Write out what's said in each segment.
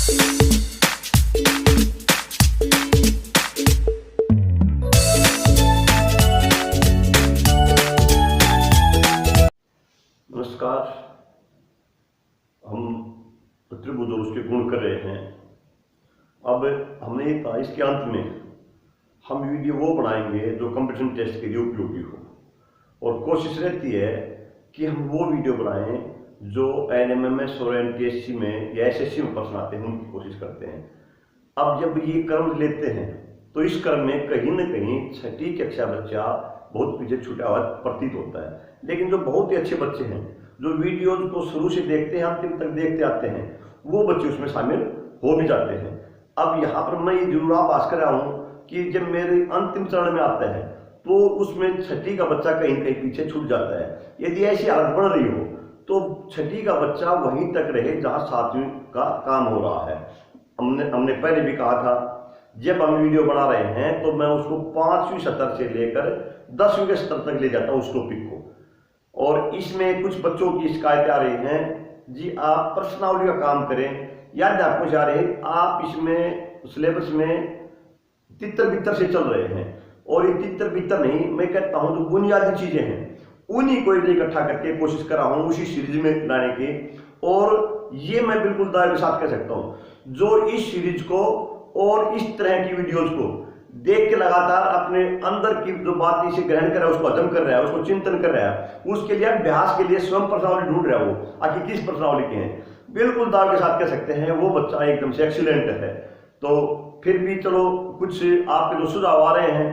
नमस्कार। हम त्रिभुज और उसके गुण कर रहे हैं। अब हमने ये कहा इसके अंत में हम वीडियो वो बनाएंगे जो कंपटीशन टेस्ट के लिए उपयोगी हो, और कोशिश रहती है कि हम वो वीडियो बनाएं जो NMMS और NTSC में या SSC में प्रश्न आते हैं उनकी कोशिश करते हैं। अब जब ये क्रम लेते हैं तो इस क्रम में कहीं न कहीं छठी कक्षा बच्चा बहुत पीछे छूटा हुआ प्रतीत होता है, लेकिन जो बहुत ही अच्छे बच्चे हैं जो वीडियोज को शुरू से देखते हैं अंतिम तक देखते आते हैं वो बच्चे उसमें शामिल हो भी जाते हैं। अब यहाँ पर मैं ये जरूर आभास कर रहा हूँ कि जब मेरे अंतिम चरण में आता है तो उसमें छठी का बच्चा कहीं कहीं पीछे छूट जाता है। यदि ऐसी हालत बन रही हो तो छठी का बच्चा वहीं तक रहे जहाँ सातवीं का काम हो रहा है। हमने पहले भी कहा था जब हम वीडियो बना रहे हैं तो मैं उसको 5वीं सत्र से लेकर 10वीं के स्तर तक ले जाता हूँ उस टॉपिक को। और इसमें कुछ बच्चों की शिकायतें आ रही हैं, जी आप प्रश्नावली का काम करें, याद आपको जा रहे हैं आप इसमें सिलेबस में तितर बितर से चल रहे हैं। और ये तितर बितर नहीं, मैं कहता हूँ जो बुनियादी चीजें हैं उन्हीं को इकट्ठा करके कोशिश कर रहा हूँ उसी सीरीज में लाने की। और ये मैं बिल्कुल दावे के साथ कह सकता हूँ जो इस सीरीज को और इस तरह की वीडियोज को देख के लगातार अपने अंदर की जो बात इसे ग्रहण कर रहा है, उसको हजम कर रहा है, उसको चिंतन कर रहा है, उसके लिए अभ्यास के लिए स्वयं प्रश्नावली ढूंढ रहा है वो आखिर किस प्रश्नावली के हैं, बिल्कुल दावे के साथ कह सकते हैं वो बच्चा एकदम से एक्सीलेंट है। तो फिर भी चलो कुछ आपके जो सुझाव आ रहे हैं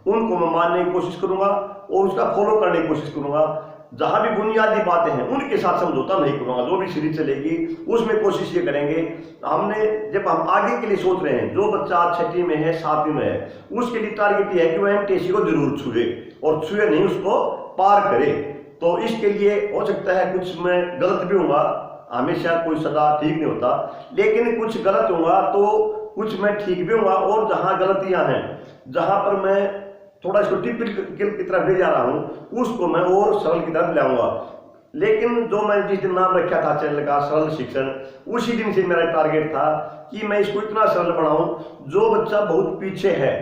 उनको मैं मानने की कोशिश करूंगा और उसका फॉलो करने की कोशिश करूंगा। जहां भी बुनियादी बातें हैं उनके साथ समझौता नहीं करूंगा। जो भी सीरीज चलेगी उसमें कोशिश ये करेंगे, हमने जब हम आगे के लिए सोच रहे हैं जो बच्चा छठी में है 7वीं में है उसके लिए टारगेट ये है कि वह NTSC को जरूर छुए और छुए नहीं उसको पार करे। तो इसके लिए हो सकता है कुछ मैं गलत भी होऊंगा, हमेशा कोई सदा ठीक नहीं होता, लेकिन कुछ गलत होगा तो कुछ मैं ठीक भी होऊंगा। और जहां गलतियां हैं जहां पर मैं थोड़ा इसको टिपिकल की तरफ ले जा रहा हूं उसको मैं और सरल की तरफ लाऊंगा। लेकिन जो मैंने जिस दिन नाम रखा था चैनल का सरल शिक्षण, उसी दिन से मेरा टारगेट था कि मैं इसको इतना सरल बनाऊं जो बच्चा बहुत पीछे है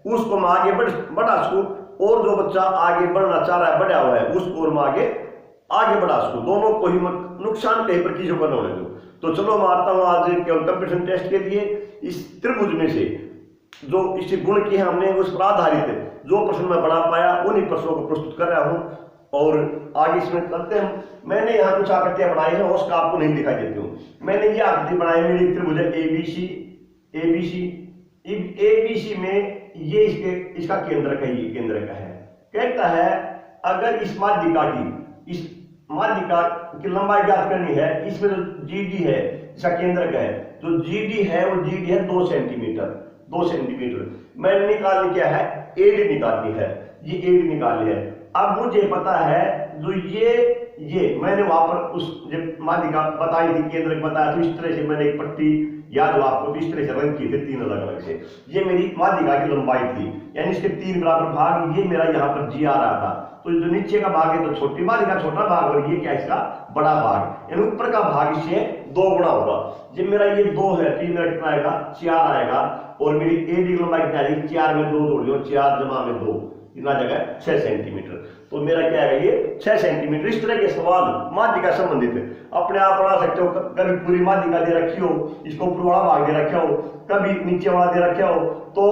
उसको मैं आगे बढ़ा सकूं, और जो बच्चा आगे बढ़ना चाह रहा है बढ़ा हुआ है उसको मैं आगे बढ़ा सकूं, दोनों को ही नुकसान कहीं पर चीजों का होने दो। तो चलो मैं आता हूं आज केवल कंपटीशन टेस्ट के लिए इस त्रिभुज में से जो इससे गुण किए हमने उस पर आधारित जो प्रश्न मैं बना पाया उन्हीं प्रश्नों को प्रस्तुत कर रहा हूं और आगे इसमें करते हैं। मैंने यहाँ कुछ आकृतियां बनाई हैं उसका आपको नहीं दिखाई देती हूँ। मैंने ये आकृति बनाई मेरी त्रिभुज ABC में ये इसका केंद्र का ये केंद्र का है। कहता है अगर इस माध्यिका की लंबाई ज्ञात करनी है, इसमें जो GD है इसका केंद्र का है, जो GD है वो GD है 2 सेंटीमीटर। मैंने निकालनी क्या है, AD निकालनी है, ये AD निकालनी है। अब मुझे पता है जो ये मैंने वहां पर उस जब माध्यिका बताई थी केंद्र बताया तो इस तरह से मैंने एक पट्टी याद हो आपको तो इस तरह से रंग की थी 3 अलग अलग से। ये मेरी माध्यिका की लंबाई थी, यानी इसके 3 बराबर भाग, ये मेरा यहाँ पर G आ रहा था। तो जो नीचे का भाग है तो छोटी माध्यिका छोटा भाग और ये क्या इसका बड़ा भाग, यानी ऊपर का भाग इससे 2 गुना होगा। जब मेरा ये 2 है तो मेरा कितना आएगा 4 आएगा, और मेरी AD लंबाई कितना आएगी 4 में 2 जोड़ दो, 4 जमा में 2 कितना जगह 6 सेंटीमीटर। तो मेरा क्या है ये 6 सेंटीमीटर। इस तरह के सवाल माध्यिका संबंधित अपने आप बना सकते हो। कभी पूरी माध्यिका दे रखी हो, इसको ऊपर वाला भाग दे रखा हो, कभी नीचे वाला दे रखा हो, तो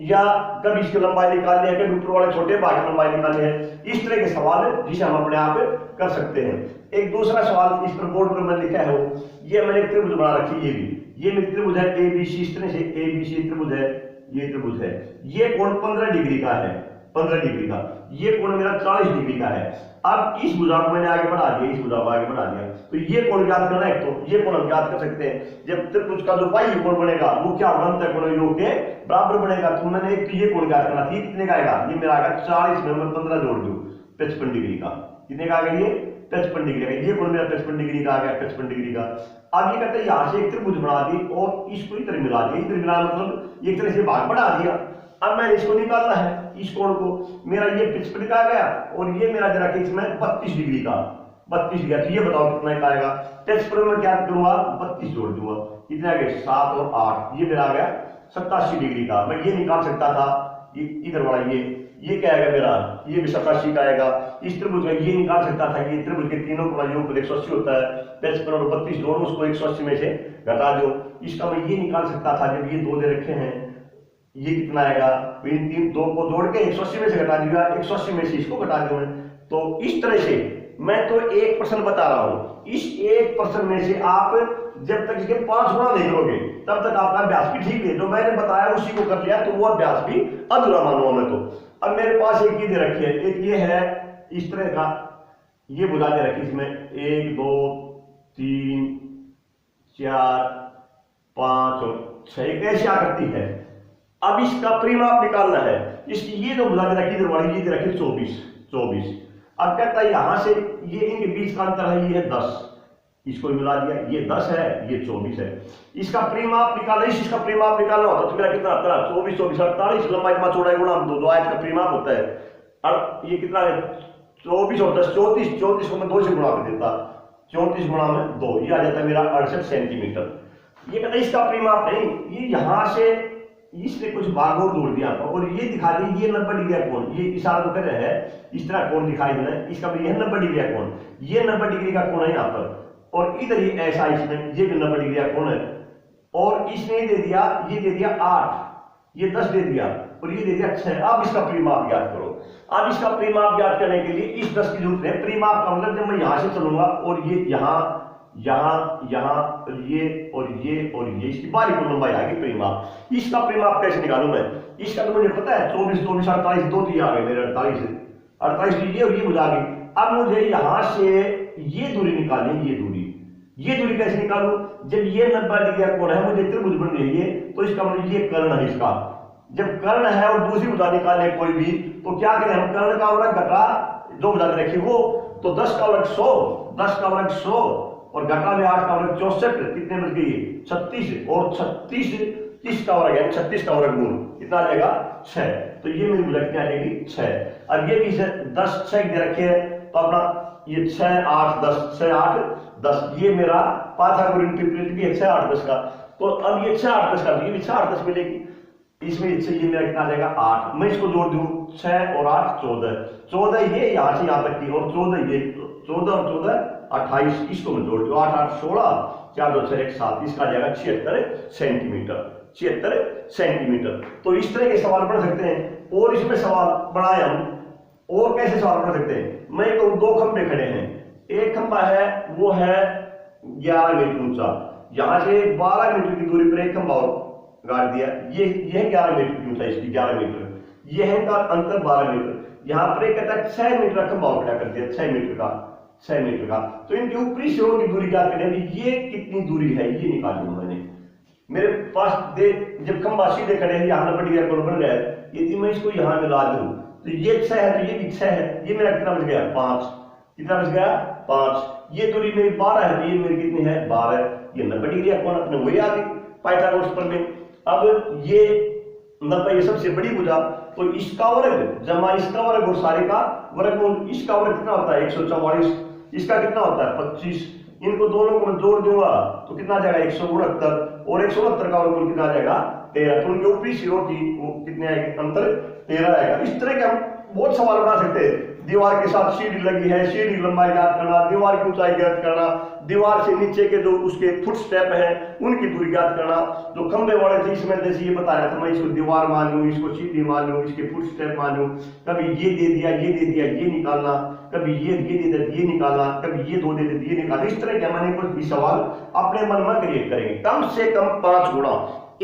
या कभी इसकी लंबाई निकालनी है, कभी ऊपर वाले छोटे भाग की लंबाई निकालनी है। इस तरह के सवाल है जिसे हम अपने आप कर सकते हैं। एक दूसरा सवाल इस पर बोर्ड पर मैंने लिखा है वो ये मैंने त्रिभुज बना रखी है, ये मेरी त्रिभुज है ABC। इस तरह से ABC त्रिभुज है, ये त्रिभुज है, ये कोण 15 डिग्री का है, 15 डिग्री का, ये कोण मेरा 40 डिग्री का है। अब इस भुजा को मैंने आगे बढ़ा दिया, इस भुजा को आगे बढ़ा दिया, तो ये कोण ज्ञात करना है। तो ये कोण हम ज्ञात कर सकते हैं जब त्रिभुज का जो बाह्य कोण बनेगा वो क्या अंत कोण योग के बराबर बनेगा। तो मैंने एक तो ये कोण ज्ञात करना थी, कितने का आएगा, ये मेरा आएगा 40 में मैं 15 जोड़ दूं 55 डिग्री का, कितने का आ गया ये 55 डिग्री का, ये कोण मेरा 55 डिग्री का आ गया 55 डिग्री का। अब ये कहते हैं यहां से एक त्रिभुज बना दी और इसको इधर मिला दिया, इधर मिला मतलब एक तरह से भाग बढ़ा दिया। अब मैंने इसको निकालना है, इस कोण को, मेरा ये 55 का आ गया और ये मेरा जरा कि इसमें 32 डिग्री का, 32 डिग्री। तो ये बताओ कितना का आएगा। टेस्ट पर मैं क्या करूंगा 32 जोड़ दूंगा, कितने आ गए 7 और 8, ये मेरा आ गया 87 डिग्री का। मैं ये निकाल सकता था, ये इधर वाला ये क्या आएगा मेरा, ये भी 87 का आएगा। इस त्रिभुज में ये निकाल सकता था कि त्रिभुज के तीनों कोण योग 180 होता है, 55 और 32 जोड़ो, उसको 180 में से घटा दो। इसका मैं ये निकाल सकता था, जब ये दो दे रखे हैं ये कितना आएगा, इन तीन दो को जोड़ के 180 में से घटा दिया, 180 में से इसको घटा दूं। तो इस तरह से मैं तो 1% बता रहा हूं, इस 1% में से आप जब तक इसके 5 गुना नहीं करोगे तब तक आपका अभ्यास भी ठीक है। जो मैंने बताया उसी को कर लिया तो वो अभ्यास भी अधूरा मानूंगा मैं। तो अब मेरे पास एक ये दे रखी है, एक ये है इस तरह का, ये भुजा दे रखी, इसमें 1 2 3 4 5 और 6 कैसे आकृति है। अब इसका परिमाप निकालना है। इसकी ये जो भुजा दे रखी इधर वाली, ये दे रखी 24। अब कहता है यहां से ये इनके बीच का अंतर है, ये है 10, इसको मिला दिया, ये 10 है, ये 24 है। इसका परिमाप निकालना, इसका परिमाप निकालना होता तो मेरा कितना आता है 24 24 48, लंबाई गुणा चौड़ाई गुणा 2 आयत का परिमाप होता है। और ये कितना है 24 और 10 34, 34 को मैं 2 से गुणा कर देता, 34 गुणा में 2, ये आ जाता है मेरा 68 सेंटीमीटर। ये कहता है इसका परिमाप नहीं, ये यहां से इसने कुछ भाग और जोड़ दिया और ये दिखा दी, ये 90 डिग्री का कोण, ये इशारा तो कर रहे हैं इस तरह कोण दिखाई देना, इसका मतलब ये 90 डिग्री का कोण, ये 90 डिग्री का कोण है यहाँ पर, और इधर ये ऐसा इसमें ये भी 90 डिग्री का कोण है। और इसने दे दिया, ये दे दिया 8, ये 10 दे दिया और ये दे दिया 6। अब इसका परिमाप ज्ञात करो। अब इसका परिमाप ज्ञात करने के लिए इस 10 की जरूरत है। परिमाप का मतलब जब मैं यहां से चलूंगा और ये यहाँ ये और ये इसकी बारी को लंबाई आएगी परिमाप। इसका परिमाप कैसे निकालूं मैं, इसका तो मुझे पता है 24 24 48 2 तो ये आ गए मेरे 48 ये और ये बुझा गई। अब मुझे यहां से ये दूरी निकालनी, ये दूरी कैसे निकालूं, जब ये 90 डिग्री का कोण है, मुझे त्रिभुज बन रही है तो इसका मतलब ये कर्ण है इसका। जब कर्ण है और दूसरी भुजा निकाले कोई भी तो क्या करें हम, कर्ण का वर्ग घटा जो भुजा रखी वो, तो 10 का वर्ग 100, 10 का वर्ग 100 और घटा में 8 का वर्ग 64, कितने बच गई 36, और 36 30 का वर्ग है, 36 का वर्ग मूल कितना आ जाएगा 6। तो ये मेरी भुजा कितनी आ जाएगी 6। अब ये भी 10 6 दे रखे हैं तो अपना ये 6 8 10 6 8 10, ये मेरा पाइथागोरन ट्रिपलेट भी है 6 8 10 का। तो अब ये 6 8 10 का, ये भी 6 8 10 मिलेगी, इसमें इससे ये मेरा कितना आ जाएगा 8। मैं इसको जोड़ दूं 6 और 8 14 ये यहां से यहां तक की, और 14 ये 14 और 14 28, इसको मैं जोड़ दूं 8 8 16 4 2 6 1 7, इसका आ जाएगा 76 सेंटीमीटर, 76 सेंटीमीटर। तो इस तरह के सवाल पढ़ सकते हैं। और इसमें सवाल बनाए हम, और कैसे सवाल पढ़ सकते हैं। मैं तो 2 खंभे खड़े हैं, एक खंभा है वो है 11 मीटर ऊंचा, यहां से 12 मीटर की दूरी पर एक खंभा और गाड़ दिया, ये 11 मीटर की ऊंचाई इसकी 11 मीटर, ये है इनका अंतर 12 मीटर। यहां पर एक कहता है 6 मीटर का खंभा खड़ा कर दिया, 6 मीटर का। तो इनके ऊपरी सिरों की दूरी क्या करें, ये कितनी दूरी है ये निकाली मैंने। मेरे पास जब खंभा सीधे खड़े हैं, यहाँ 90 डिग्री का कोण बन रहा है, यदि मैं इसको यहाँ मिला दूं तो ये 6 है तो ये भी 6 है, ये मेरा कितना बच गया 5, कितना बच गया 5। ये दूरी मेरी 12 है तो ये मेरी कितनी है 12, ये 90 डिग्री का कोण अपने वही आ गई पाइथागोरस पर में। अब ये 90 ये सबसे बड़ी भुजा, तो इसका वर्ग जमा इसका वर्ग और सारे का वर्गमूल, इसका वर्ग कितना होता है 144, इसका कितना होता है 25, इनको दोनों को मैं जोड़ दूंगा तो कितना आ जाएगा 169, और 169 का वर्गमूल कितना आ जाएगा 13। तो उनके ऊपरी सिरों की कितने आएंगे अंतर 13 आएगा। इस तरह के हम बहुत सवाल बना सकते हैं। दीवार के साथ सीढ़ी लगी है, सीढ़ी लंबाई ज्ञात करना, दीवार की ऊंचाई ज्ञात करना, दीवार से नीचे के जो उसके फुट स्टेप है उनकी दूरी ज्ञात करना। जो खंबे वाले थे इसमें जैसे ये बता रहा था, मैं इसको दीवार मान लूं, इसको सीढ़ी मान लूं, इसके फुट स्टेप मान लूं, कभी ये दे दिया ये निकालना, कभी ये दे दिया ये निकालना, कभी ये 2 दे दिया ये निकालना। इस तरह के मैंने कुछ भी सवाल अपने मन में क्रिएट करेंगे, कम से कम 5 गुना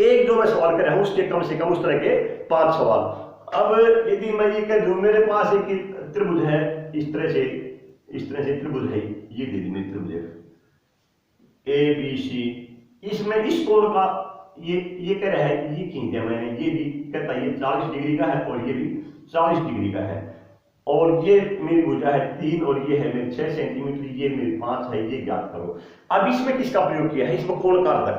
एक जो मैं सवाल कर रहा हूं उसके कम से कम उस तरह के 5 सवाल। अब यदि मैं ये कह दूं मेरे पास एक त्रिभुज है, इस तरह से त्रिभुज है, ये दे दी मेरी त्रिभुज ABC, इसमें इस कोण का ये कह रहा है, ये खींच दिया मैंने, ये भी कहता है ये 40 डिग्री का है और ये भी 40 डिग्री का है, और ये मेरी भुजा है 3 और ये है मेरी 6 सेंटीमीटर, ये मेरी 5 है, ये ज्ञात करो। अब इसमें किसका प्रयोग किया है, इसमें कोण का अर्धक।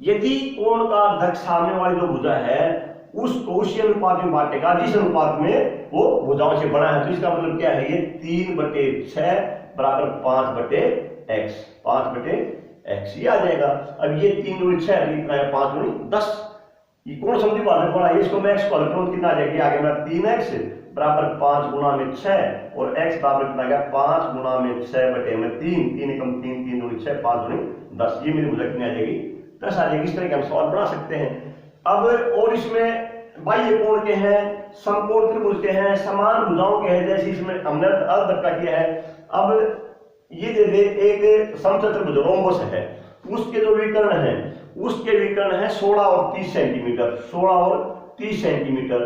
यदि कोण का अर्धक सामने वाली जो भुजा है उसको उसी अनुपात में बांटेगा जिस अनुपात में वो भुजाओं से बना है। तो इसका मतलब क्या है, ये 3/6 बराबर 5/x, x ही आ जाएगा। अब ये 3 दूनी 6 कितना है 5 दूनी 10। ये कौन समझी बात है, इसको मैं x को हल करूं कितना आ जाएगा, आगे मेरा 3x बराबर 5 गुना में 6 और x बराबर कितना आ गया 5 गुना में 6 बटे में 3, 3 एकम 3, 3 दूनी 6, 5 दूनी 10। ये मेरी भुजा कितनी आ जाएगी 10 आ जाएगी। इस तरह के हम सवाल बना सकते हैं। अब और इसमें बाह्य कोण के हैं, समकोण त्रिभुज के हैं, समान भुजाओं के हैं, जैसे इसमें हमने अर्ध धक्का किया है। अब ये दे दे एक समचतुर त्रिभुज रोम्बस है, उसके जो विकर्ण है उसके विकर्ण है 16 और 30 सेंटीमीटर, 16 और 30 सेंटीमीटर।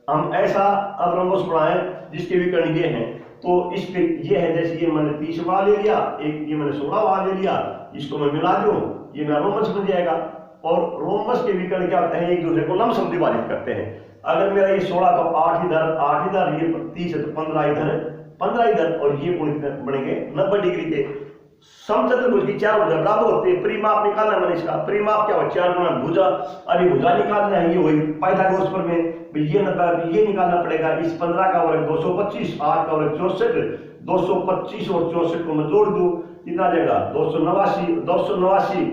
हम ऐसा अब रोम्बस बनाए जिसके विकर्ण ये हैं, तो इसके ये है जैसे ये मैंने 30 वाला ले लिया, एक ये मैंने 16 वाला ले लिया, इसको मैं मिला दूं ये मेरा रोम्बस बन जाएगा। और रोम्बस के विकर्ण क्या होते हैं, एक दूसरे को लंबसम विभाजित करते हैं। अगर मेरा ये 16 तो 8 इधर, ये 30 है तो 15 इधर और ये कोण बनेंगे 90 डिग्री के। समचतुर्भुज की 4 भुजा बराबर होते हैं। परिमाप निकालना मैंने इसका, परिमाप क्या हो 4 गुना भुजा। अभी भुजा निकालना है, ये वही पाइथागोरस प्रमेय, ये 90 ये निकालना पड़ेगा। इस 15 का वर्ग 225, 8 का वर्ग 64, 225 और 64 को मैं जोड़ दूं कितना आ जाएगा 289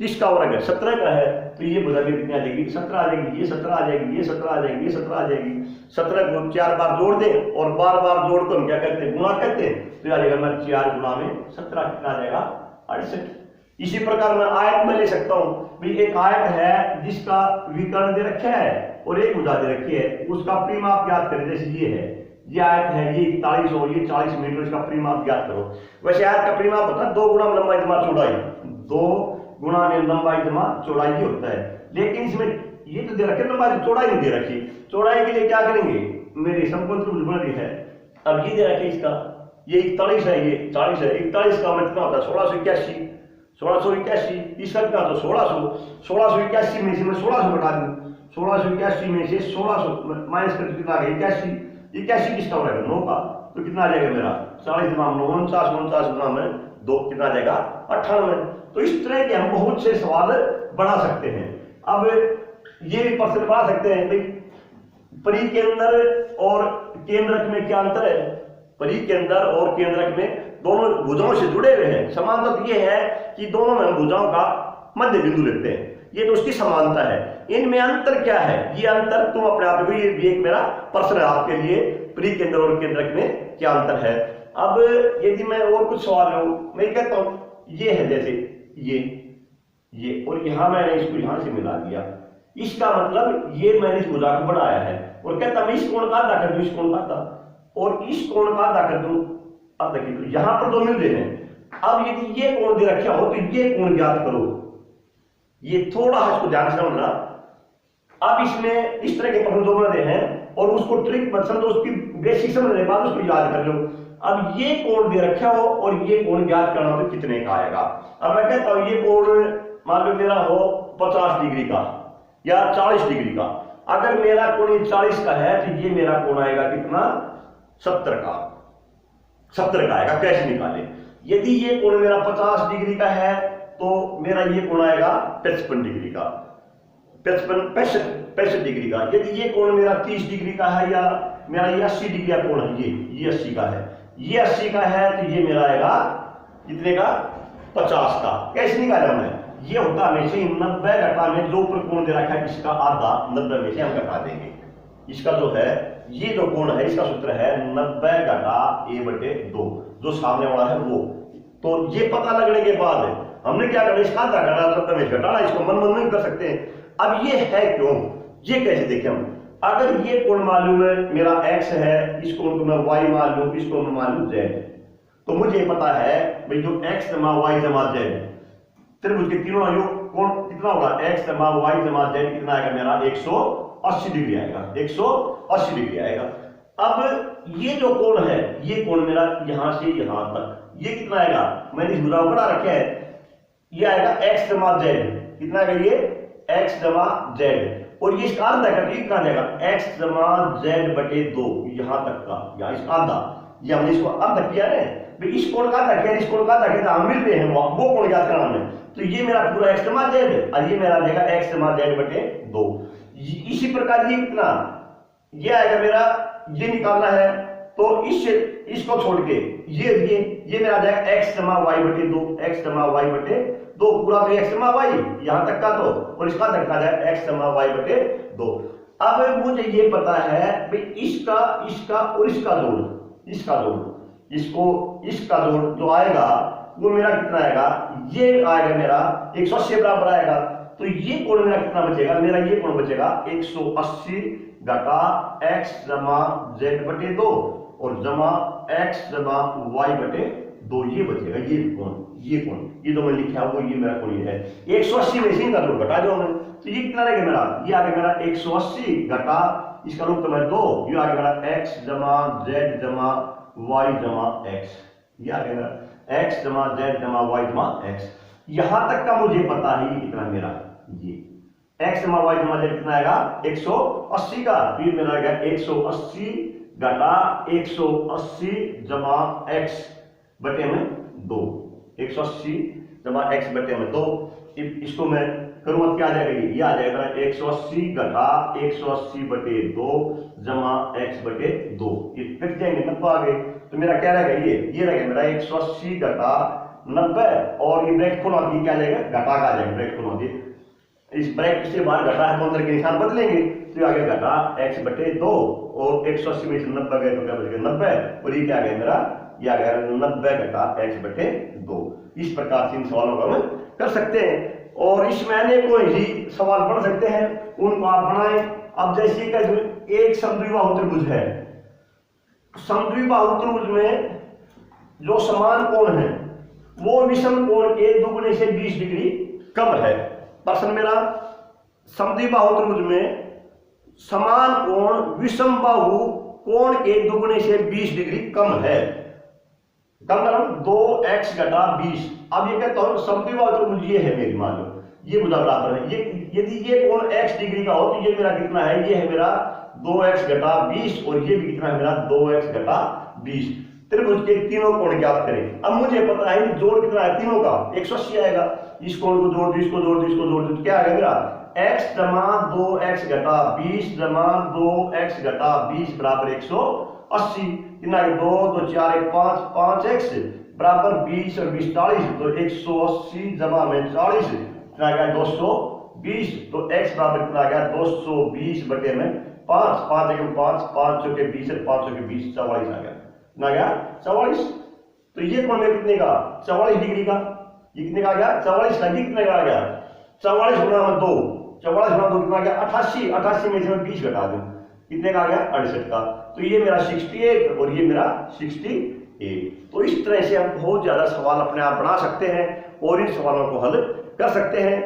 किसका वर्ग है 17 का है, तो ये भुजा भी कितनी आ जाएगी 17 आ जाएगी। ये 17 आ जाएगी, ये 17 आ जाएगी, ये 17 आ जाएगी। 17 को 4 बार जोड़ दें और बार जोड़ कर हम क्या करते हैं गुणा करते हैं, तो आ जाएगा मैं 4 गुना में 17 कितना आ जाएगा 68। इसी प्रकार मैं आयत में ले सकता हूं भाई, एक आयत है जिसका विकर्ण दे रखा है और एक भुजा दे रखी है, उसका परिमाप ज्ञात करें। जैसे ये है, ये आयत है, ये 41 और ये 40 मीटर, इसका परिमाप ज्ञात करो। वैसे आयत का परिमाप होता है 2 गुना लंबाई जमा चौड़ाई, 2 गुना में लंबाई जमा चौड़ाई ही होता है। लेकिन इसमें ये तो दे रखे लंबाई, चौड़ाई नहीं दे रखी। चौड़ाई के लिए क्या करेंगे, मेरी समकोण त्रिभुज बन रही है, अब ये दे रखे इसका, ये 41 है, ये 40 है, 41 का मतलब कितना होता है 1681, 1681 इसका कितना होता है 1681 में से मैं 1600 घटा दूं, 1681 में से 1600 माइनस करके कितना आ गया 81 किसका हो जाएगा 9 का, तो कितना आ जाएगा मेरा 40 गुना 49 गुना में 2 कितना आ जाएगा 98। तो इस तरह के हम बहुत से सवाल बना सकते हैं। अब ये भी प्रश्न बना सकते हैं भाई, परिकेंद्र और केंद्रक में क्या अंतर है। परिकेंद्र और केंद्रक में दोनों भुजाओं से जुड़े हुए हैं। समानता तो ये है कि दोनों में भुजाओं का मध्य बिंदु लेते हैं, ये तो उसकी समानता है। इनमें अंतर क्या है, ये अंतर तुम अपने आप को, ये एक मेरा प्रश्न है आपके लिए, परिकेंद्र और केंद्रक में क्या अंतर है। अब यदि मैं और कुछ सवाल लूं, मैं कहता हूं ये है जैसे ये और यहां मैंने इसको यहां से मिला दिया, इसका मतलब ये मैंने इस भुजा को बढ़ाया है और कहता मैं इस कोण का आधा कर दूं, इस कोण का आधा और इस कोण का आधा कर दूं, अब देखिए तो यहां पर 2 मिल रहे हैं। अब यदि ये कोण दे रखा हो तो ये कोण ज्ञात करो, ये थोड़ा इसको ध्यान से समझना। अब इसमें इस तरह के प्रश्न 2 बन रहे हैं और उसको ट्रिक मत समझो, उसकी बेसिक समझने के बाद उसको याद कर लो। अब ये कोण दे रखा हो और ये कोण ज्ञात करना हो तो कितने का आएगा। अब मैं कहता हूं ये कोण मान लो मेरा हो 50 डिग्री का या 40 डिग्री का। अगर मेरा कोण 40 का है तो ये मेरा कोण आएगा कितना 70 का आएगा। कैसे निकाले, यदि ये कोण मेरा 50 डिग्री का है तो मेरा ये कोण आएगा 55 डिग्री का, 65 डिग्री का। यदि ये कोण मेरा 30 डिग्री का है या मेरा ये 80 डिग्री का कोण है, ये 80 का है, ये 80 का है तो ये मेरा आएगा कितने का 50 का। कैसे निकाला मैं, ये होता हमेशा 90 घटा में जो ऊपर कोण दे रखा है इसका आधा 90 में से हम घटा देंगे। इसका जो है ये जो कोण है इसका सूत्र है 90 घटा a/2, जो सामने वाला है वो। तो ये पता लगने के बाद हमने क्या करना, इसका आधा घटा 90 में घटाना, इसको मन नहीं कर सकते। अब ये है क्यों, ये कैसे देखें हम। अगर ये कोण मालूम है मेरा x है, इस कोण को मैं y मान लूं, इसको मैं मान लूं z, तो मुझे पता है भाई जो x जमा y जमा z त्रिभुज के तीनों योग कोण कितना होगा, x जमा y जमा z कितना आएगा मेरा 180 डिग्री आएगा, 180 डिग्री आएगा। अब ये जो कोण है, ये कोण मेरा यहां से यहां तक, ये कितना आएगा, मैंने इस भुजा को बढ़ा रखा है, ये आएगा x जमा z, कितना आएगा ये x जमा z, और ये इसका आधा करके कितना जाएगा x जमा z/2 यहां तक का, या इसका आधा, ये हमने इसको आधा किया है भाई, इस कोण का आधा किया, इस कोण का आधा किया, हम मिल रहे हैं वो कोण ज्ञात करना हमने। तो ये मेरा पूरा x जमा z और ये मेरा जाएगा x जमा z/2। इसी प्रकार ये कितना, ये आएगा मेरा, ये निकालना है तो इसको छोड़ के ये मेरा आ जाएगा x जमा y/2, x जमा y/2 2 पूरा तो x जमा y यहां तक का तो, और इसका तक का जाए x जमा y बटे 2। अब मुझे ये पता है भाई इसका इसका और इसका जोड़, इसका जोड़, इसका जोड़ जो आएगा वो मेरा कितना आएगा, ये आएगा मेरा 180 बराबर आएगा। तो ये कोण मेरा कितना बचेगा, मेरा ये कोण बचेगा 180 घटा x जमा z बटे 2 और जमा x जमा y बटे 2, ये बचेगा ये कोण, ये तो मैंने लिखा वो, ये मेरा कोण ये है 180 में इसी का जोड़ घटा दो हमने, तो ये कितना रहेगा मेरा, ये आ गया मेरा 180 घटा इसका रूप तो मैं 2, ये आ गया मेरा x जमा z जमा y जमा x, ये आ गया मेरा x जमा z जमा y जमा x। यहां तक का मुझे पता है ये कितना मेरा, ये x जमा y जमा z कितना आएगा 180 का, तो ये मेरा आ गया 180 घटा 180 जमा x बटे में 2, 180 जमा x बटे में 2। इसको मैं करूंगा क्या आ जाएगा, ये आ जाएगा 180 घटा 180 बटे 2 जमा x बटे 2, ये कट जाएंगे 90 आ गए। तो मेरा क्या रहेगा, ये रहेगा मेरा 180 घटा 90, और ये ब्रैकेट खोलवा दी क्या जाएगा, घटा का आ जाएगा, ब्रैकेट खोलवा दी, इस ब्रैकेट से बाहर घटा है तो अंदर के निशान बदलेंगे, तो आगे घटा x बटे 2 और 180 में से 90 गए तो क्या बच गया 90, और ये क्या आ गया मेरा, ये आ गया 90 घटा x बटे 2। इस प्रकार से इन सवालों का हम कर सकते हैं, और इसमें अनेकों ही सवाल पढ़ सकते हैं, उनको आप बनाएं। अब जैसे कि एक समद्विबाहु त्रिभुज है, समद्विबाहु त्रिभुज में जो समान कोण है वो विषम कोण के दुगुने से 20 डिग्री कम है। प्रश्न मेरा, समद्विबाहु त्रिभुज में समान कोण विषम बाहु कोण के दुगुने से 20 डिग्री कम है, कम करम 2x घटा 20। अब ये कहता हूं समद्विबाहु त्रिभुज ये है मेरी, मान लो ये भुजा बराबर है, ये यदि ये कोण x डिग्री का हो तो ये मेरा कितना है, ये है मेरा 2x घटा 20, और ये भी कितना है मेरा 2x घटा 20। त्रिभुज के तीनों कोण ज्ञात करें। अब मुझे पता है जोड़ कितना है तीनों का, 180 आएगा, इस कोण को जोड़ दो, इसको जोड़ दो, इसको जोड़ दो, तो क्या आएगा मेरा x जमा 2x घटा 20 जमा 2x घटा 20 बराबर 180। कितना है 2 2 4 1 5, 5x बराबर 20 और 20 40, तो 180 जमा में 40 कितना आ गया 220, तो x बराबर कितना आ गया 220 बटे में 5, 5 1 5, 5 चौके 20 और 5 चौके 20, 44 आ गया, कितना गया 44। तो ये कोण में कितने का 44 डिग्री का, ये कितने का आ गया 44 का, कितने का आ गया 44 गुणा 2, 44 गुणा 2 कितना आ गया 88, 88 में से 20 घटा दूं कितने का आ गया 68 का, तो ये मेरा 68 और ये मेरा 68। तो इस तरह से हम बहुत ज्यादा सवाल अपने आप बना सकते हैं और इन सवालों को हल कर सकते हैं।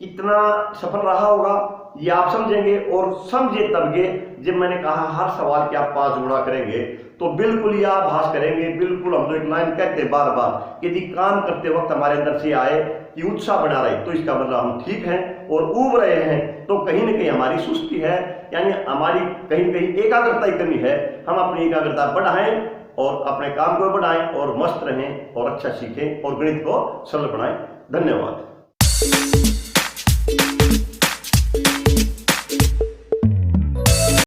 कितना सफल रहा होगा ये आप समझेंगे, और समझे तबगे जब मैंने कहा हर सवाल के आप 5 गुणा करेंगे तो बिल्कुल ही आप हास करेंगे। बिल्कुल हम तो एक लाइन कहते हैं बार बार, यदि काम करते वक्त हमारे अंदर से आए कि उत्साह बना रहे तो इसका मतलब हम ठीक हैं, और ऊब रहे हैं तो कहीं न कहीं हमारी सुस्ती है, यानी हमारी कहीं न कहीं एकाग्रता की कमी है। हम अपनी एकाग्रता बढ़ाएं और अपने काम को बढ़ाएं और मस्त रहें और अच्छा सीखें और गणित को सरल बनाएं। धन्यवाद।